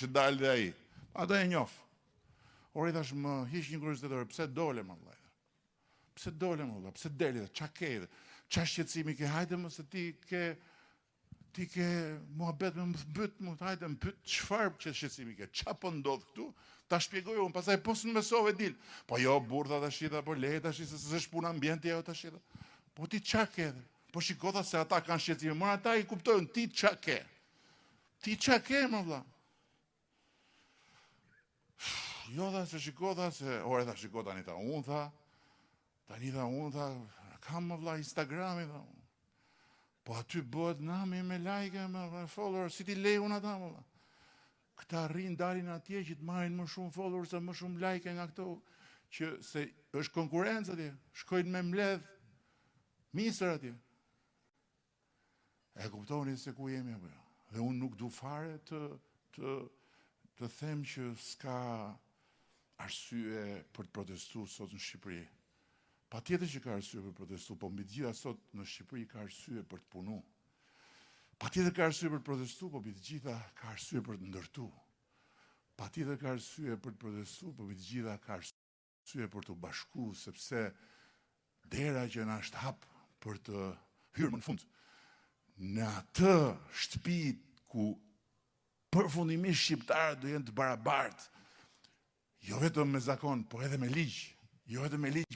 që dalë dhe aji. Ata e njofë. Ori thash më hiq një kuriozitet, pse dole më vllai? Pse dole më vllai? Pse deli? Qa ke? Qa shqetësimi ke? Hajde më se ti ke muhabet me më thbyt, hajde më pyet çfarë që shqetësimi ke? Qa po ndodh këtu? Ta shpjegoj unë, pastaj po s'në mesove dil. Po jo burtha tash, po le tash se s'është puna ambienti ajo tash. Po ti qa ke? Po shikota se ata kanë shqetësime, mora ata i kuptojnë ti qa ke. Ti qa ke më vlla? Jo dha se shikota se, ore tha shikota tani unë tha, kam më vlla Instagrami tha unë. Po aty bëhet nami me like, me follower, si ti lej unë ata më vlla. Këta rrin dalin atje që të marrin më shumë followers, më shumë like nga këto, që se është konkurrencë atje, shkojnë me mbledh misër atje. E kuptoni se ku jemi apo jo? Dhe unë nuk du fare të them që s'ka arsye për të protestu sot në Shqipëri. Pa tjetër që ka arsye për të protestu, po mbi gjitha sot në Shqipëri ka arsye për të punu. Pa tjetër ka arsye për të protestu, po mbi gjitha ka arsye për të ndërtu. Pa tjetër ka arsye për të protestu, po mbi gjitha ka arsye për të bashku, sepse dera që na është hap për të hyrë më në fund. Në atë shtëpi ku përfundimisht shqiptarët do jenë të barabartë, jo vetëm me zakon, po edhe me ligj. Jo vetëm me ligj,